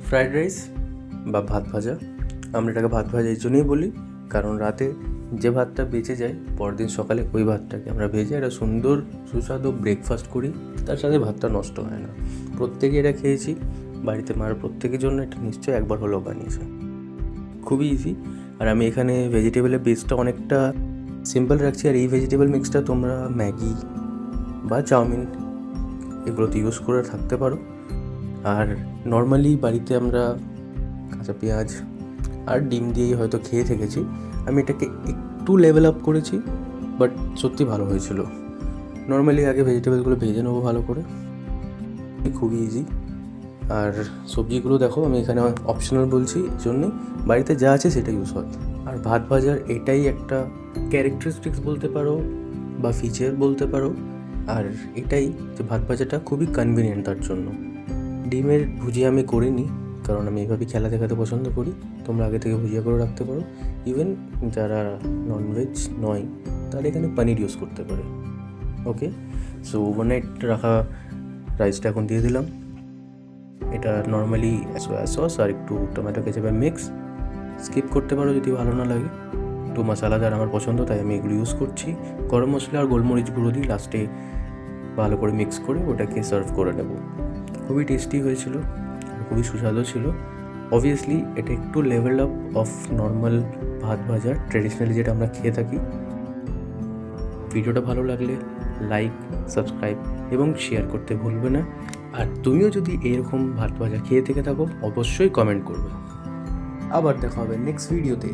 Fried rice বা ভাত ভাজা। আমরা এটাকে ভাত ভাজা এই জন্যই বলি কারণ রাতে যে ভাতটা বেঁচে যায় পরদিন সকালে ওই ভাতটাকে আমরা ভেজে একটা সুন্দর সুস্বাদু ব্রেকফাস্ট করি, তার সাথে ভাতটা নষ্ট হয় না। প্রত্যেকে এটা খেয়েছি, বাড়িতে মার প্রত্যেকের জন্য এটা নিশ্চয়ই একবার হলেও বানিয়েছে। খুবই ইজি। আর আমি এখানে ভেজিটেবলের বেসটা অনেকটা সিম্পল রাখছি। আর এই ভেজিটেবল মিক্সটা তোমরা ম্যাগি বা চাউমিন এগুলোতে ইউজ করে থাকতে পারো। আর নর্মালি বাড়িতে আমরা কাঁচা পেঁয়াজ আর ডিম দিয়েই হয়তো খেয়ে থেকেছি। আমি এটাকে একটু লেভেল আপ করেছি, বাট সত্যি ভালো হয়েছিল। নর্মালি আগে ভেজিটেবলগুলো ভেজে নেবো ভালো করে, খুবই ইজি। আর সবজিগুলো দেখো আমি এখানে অপশনাল বলছি এই জন্যে, বাড়িতে যা আছে সেটা ইউজ হয়। আর ভাত ভাজার এটাই একটা ক্যারেক্টারিস্টিক্স বলতে পারো বা ফিচার বলতে পারো। আর এটাই যে ভাত ভাজাটা খুবই কনভিনিয়েন্ট তার জন্য। ডিমের ভুজিয়া আমি করিনি কারণ আমি এইভাবেই খেলা দেখাতে পছন্দ করি। তোমরা আগে থেকে ভুজিয়া করে রাখতে পারো। ইভেন যারা ননভেজ নয় তারা এখানে পনির ইউজ করতে পারে। ওকে, সো ওভারনাইট রাখা রাইসটা এখন দিয়ে দিলাম। এটা নর্মালি সোয়া সস আর একটু টমেটো কেচাপের মিক্স। স্কিপ করতে পারো যদি ভালো না লাগে। একটু মশলাদার আমার পছন্দ, তাই আমি এগুলো ইউজ করছি। গরম মশলা আর গোলমরিচ গুঁড়ো দিই লাস্টে ভালো করে মিক্স করে ওটাকে সার্ভ করে নেব। খুবই টেস্টি হয়েছিল, খুবই সুস্বাদু ছিল। অবভিয়াসলি এটা একটু লেভেল আপ অফ নর্মাল ভাত ভাজা ট্রেডিশনালি যেটা আমরা খেয়ে থাকি। ভিডিওটা ভালো লাগলে লাইক, সাবস্ক্রাইব এবং শেয়ার করতে ভুলবে না। আর তুমিও যদি এরকম ভাত ভাজা খেয়ে থেকে থাকো অবশ্যই কমেন্ট করবে। আবার দেখা হবে নেক্সট ভিডিওতে।